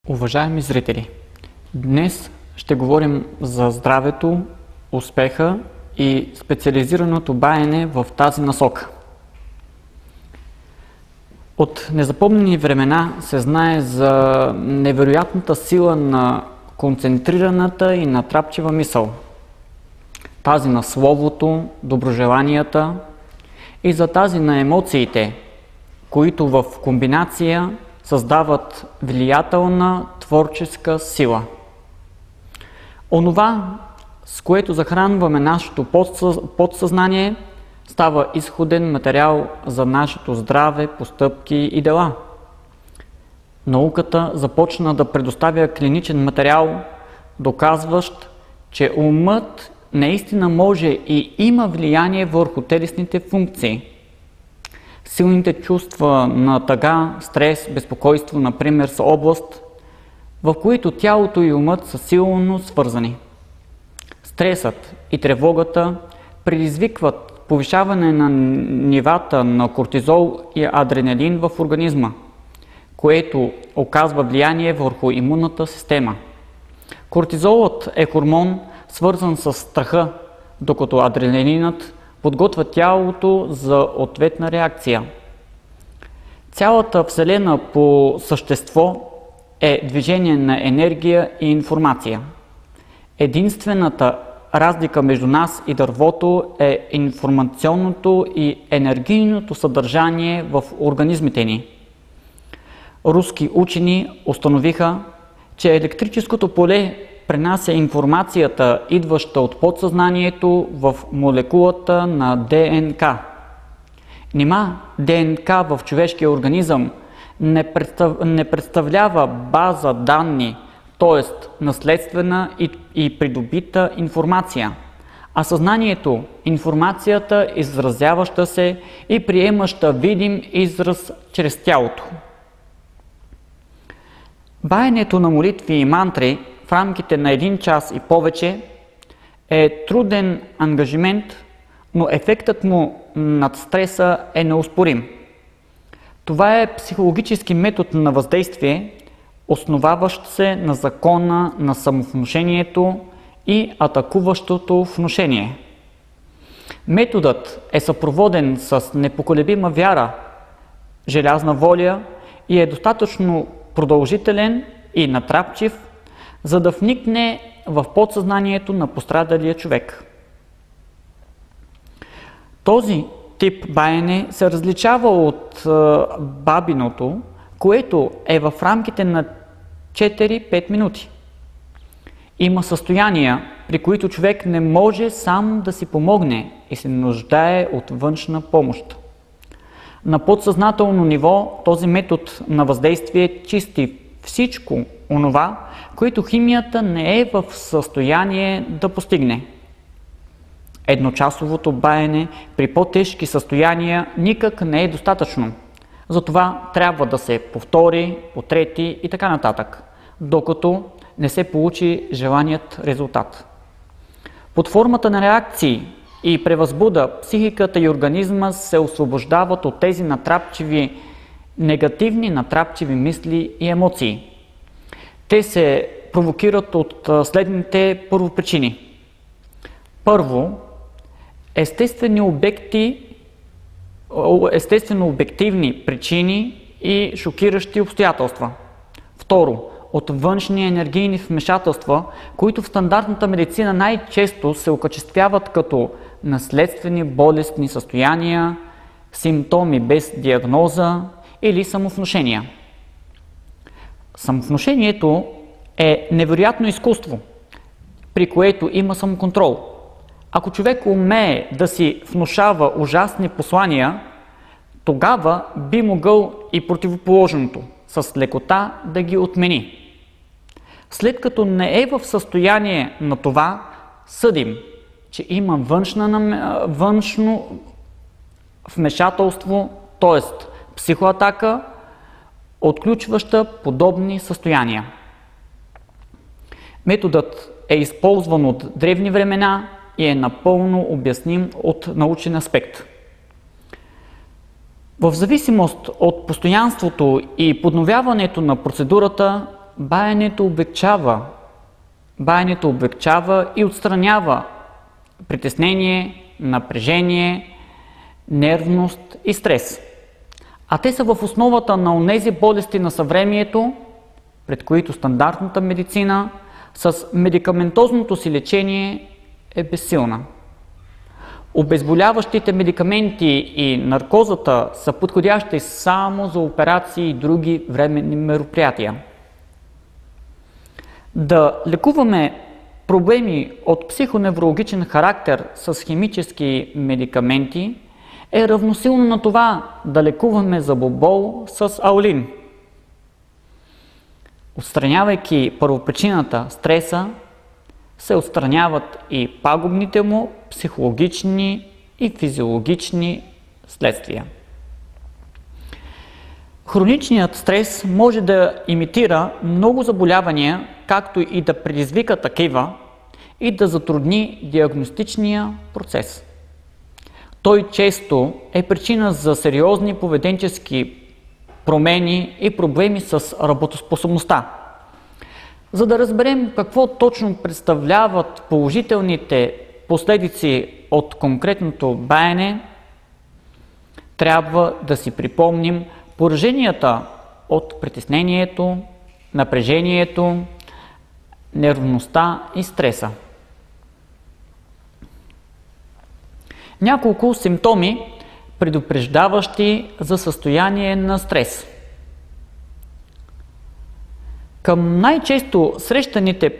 Уважаеми зрители, днес ще говорим за здравето, успеха и специализираното баене в тази насока. От незапомнени времена се знае за невероятната сила на концентрираната и натрапчива мисъл, тази на словото, доброжеланията и за тази на емоциите, които в комбинация създават влиятелна творческа сила. Онова, с което захранваме нашето подсъзнание, става изходен материал за нашето здраве, постъпки и дела. Науката започна да предоставя клиничен материал, доказващ, че умът наистина може и има влияние върху телесните функции. Силните чувства на тъга, стрес, безпокойство, например, са област, в които тялото и умът са силно свързани. Стресът и тревогата предизвикват повишаване на нивата на кортизол и адреналин в организма, което оказва влияние върху имунната система. Кортизолът е хормон, свързан с страха, докато адреналинът подготвя тялото за ответна реакция. Цялата Вселена по същество е движение на енергия и информация. Единствената разлика между нас и дървото е информационното и енергийното съдържание в организмите ни. Руски учени установиха, че електрическото поле пренася информацията, идваща от подсъзнанието, в молекулата на ДНК. Нима ДНК в човешкия организъм не представлява база данни, т.е. наследствена и придобита информация, а съзнанието – информацията, изразяваща се и приемаща видим израз чрез тялото. Баенето на молитви и мантри в рамките на 1 час и повече е труден ангажимент, но ефектът му над стреса е неоспорим. Това е психологически метод на въздействие, основаващ се на закона на самовнушението и атакуващото внушение. Методът е съпроводен с непоколебима вяра, желязна воля и е достатъчно продължителен и натрапчив, за да вникне в подсъзнанието на пострадалия човек. Този тип баене се различава от бабиното, което е в рамките на 4-5 минути. Има състояния, при които човек не може сам да си помогне и се нуждае от външна помощ. На подсъзнателно ниво този метод на въздействие чисти всичко онова, което химията не е в състояние да постигне. Едночасовото баене при по-тежки състояния никак не е достатъчно. Затова трябва да се повтори, потрети и така нататък, докато не се получи желаният резултат. Под формата на реакции и превъзбуда психиката и организма се освобождават от тези негативни натрапчиви мисли и емоции. Те се провокират от следните първопричини. Първо, естествено обективни причини и шокиращи обстоятелства. Второ, от външни енергийни вмешателства, които в стандартната медицина най-често се окачествяват като наследствени болестни състояния, симптоми без диагноза или самовнушения. Самовнушението е невероятно изкуство, при което има самоконтрол. Ако човек умее да си внушава ужасни послания, тогава би могъл и противоположното, с лекота да ги отмени. След като не е в състояние на това, съдим, че има външно вмешателство, т.е. психоатака, отключваща подобни състояния. Методът е използван от древни времена и е напълно обясним от научен аспект. В зависимост от постоянството и подновяването на процедурата, Баенето облекчава и отстранява притеснение, напрежение, нервност и стрес. А те са в основата на онези болести на съвремието, пред които стандартната медицина с медикаментозното си лечение е безсилна. Обезболяващите медикаменти и наркозата са подходящи само за операции и други временни мероприятия. Да лекуваме проблеми от психоневрологичен характер с химически медикаменти е равносилно на това да лекуваме зъбобол с аулин. Отстранявайки първопричината стреса, се отстраняват и пагубните му психологични и физиологични следствия. Хроничният стрес може да имитира много заболявания, както и да предизвика такива и да затрудни диагностичния процес. Той често е причина за сериозни поведенчески промени и проблеми с работоспособността. За да разберем какво точно представляват положителните последици от конкретното баене, трябва да си припомним пораженията от притеснението, напрежението, нервността и стреса. Няколко симптоми, предупреждаващи за състояние на стрес. Към най-често срещаните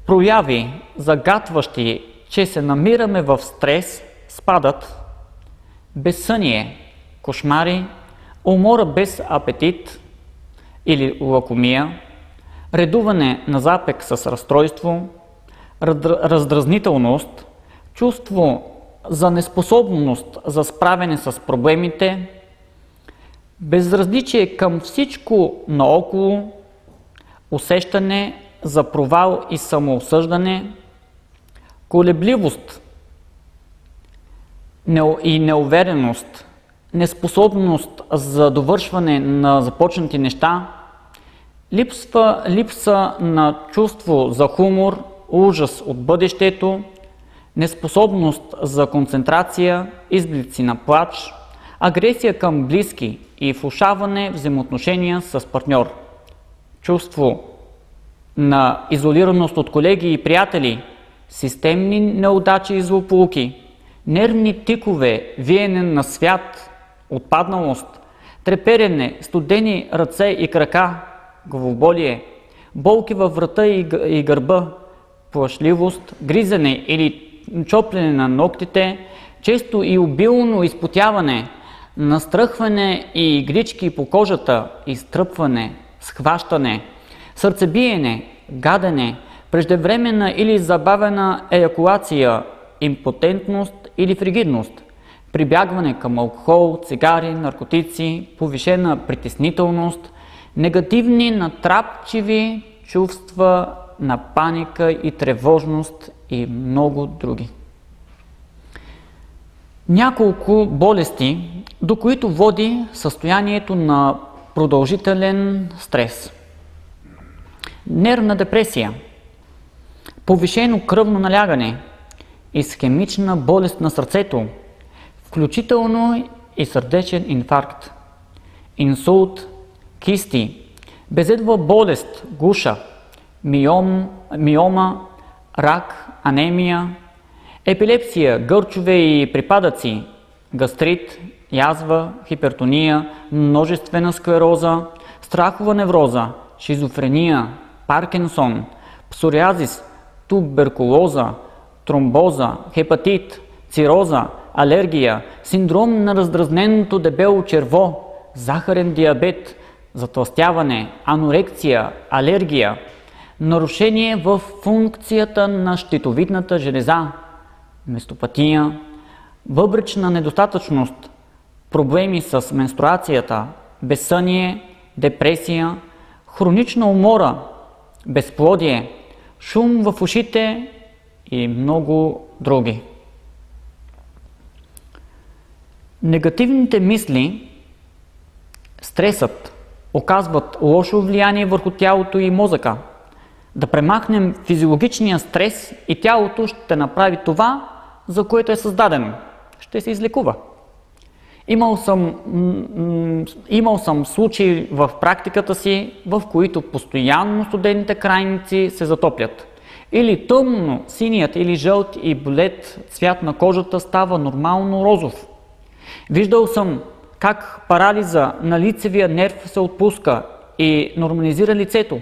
прояви, загатващи, че се намираме в стрес, спадат безсъние, кошмари, умора без апетит или лакомия, редуване на запек с разстройство, раздразнителност, чувство за неспособност за справяне с проблемите, безразличие към всичко наоколо, усещане за провал и самоосъждане, колебливост и неувереност, неспособност за довършване на започнати неща, липса на чувство за хумор, ужас от бъдещето, неспособност за концентрация, изблици на плач, агресия към близки и влошаване взаимоотношения с партньор, чувство на изолираност от колеги и приятели, системни неудачи и злополуки, нервни тикове, виене на свят, отпадналост, треперене, студени ръце и крака, главоболие, болки във врата и гърба, плашливост, гризане или чоплене на ногтите, често и обилно изпотяване, настръхване и иглички по кожата, изтръпване, схващане, сърцебиене, гадене, преждевременна или забавена еякулация, импотентност или фригидност, прибягване към алкохол, цигари, наркотици, повишена притеснителност, негативни натрапчиви чувства на паника и тревожност и много други. Няколко болести, до които води състоянието на продължителен стрес. Нервна депресия, повишено кръвно налягане, исхемична болест на сърцето, включително и сърдечен инфаркт, инсулт, кисти, безедова болест, гуша, миома, рак, анемия, епилепсия, гърчове и припадъци, гастрит, язва, хипертония, множествена склероза, страхова невроза, шизофрения, Паркинсон, псориазис, туберкулоза, тромбоза, хепатит, цироза, алергия, синдром на раздразненото дебело черво, захарен диабет, затлъстяване, анорекция, алергия, нарушение в функцията на щитовидната железа, местопатия, бъбречна недостатъчност, проблеми с менструацията, безсъние, депресия, хронична умора, безплодие, шум в ушите и много други. Негативните мисли, стресът, оказват лошо влияние върху тялото и мозъка. Да премахнем физиологичния стрес и тялото ще направи това, за което е създадено. Ще се излекува. Имал съм случаи в практиката си, в които постоянно студените крайници се затоплят. Или тъмно синият или жълт и блед цвят на кожата става нормално розов. Виждал съм как парализа на лицевия нерв се отпуска и нормализира лицето.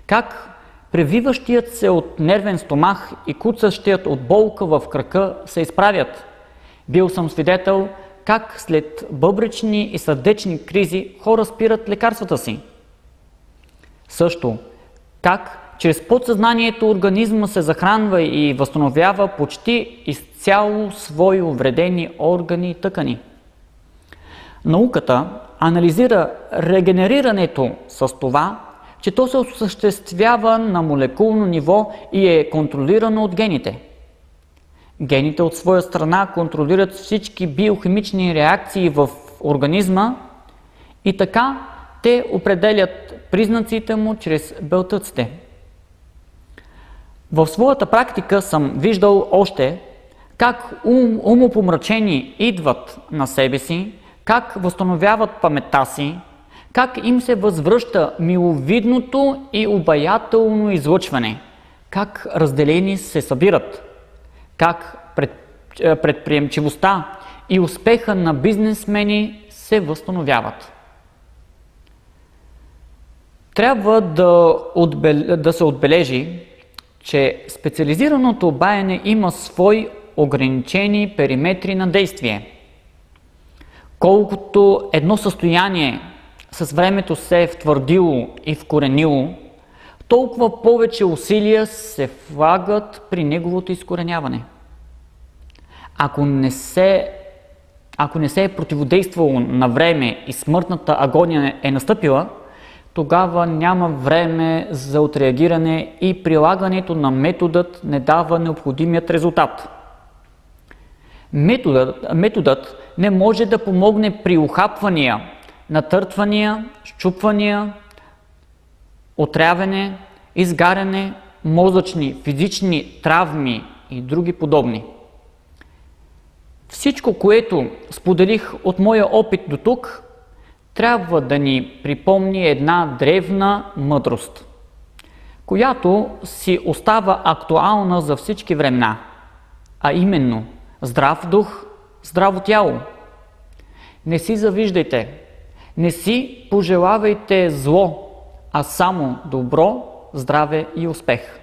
Как превиващият се от нервен стомах и куцащият от болка в крака се изправят. Бил съм свидетел как след бъбречни и сърдечни кризи хора спират лекарствата си. Също, как чрез подсъзнанието организма се захранва и възстановява почти изцяло свои увредени органи и тъкани. Науката анализира регенерирането с това, че то се осъществява на молекулно ниво и е контролирано от гените. Гените от своя страна контролират всички биохимични реакции в организма и така те определят признаците му чрез белтъците. В своята практика съм виждал още как умопомрачени идват на себе си, как възстановяват паметта си, как им се възвръща миловидното и обаятелно излъчване, как разделени се събират, как предприемчивостта и успеха на бизнесмени се възстановяват. Трябва да се отбележи, че специализираното баене има свои ограничени периметри на действие. Колкото едно състояние с времето се е втвърдило и вкоренило, толкова повече усилия се влагат при неговото изкореняване. Ако не се е противодействало на време и смъртната агония е настъпила, тогава няма време за отреагиране и прилагането на методът не дава необходимият резултат. Методът не може да помогне при ухапвания, натъртвания, счупвания, отряване, изгаряне, мозъчни, физични травми и други подобни. Всичко, което споделих от моя опит до тук, трябва да ни припомни една древна мъдрост, която си остава актуална за всички времена, а именно здрав дух, здраво тяло. Не си завиждайте, не си пожелавайте зло, а само добро, здраве и успех.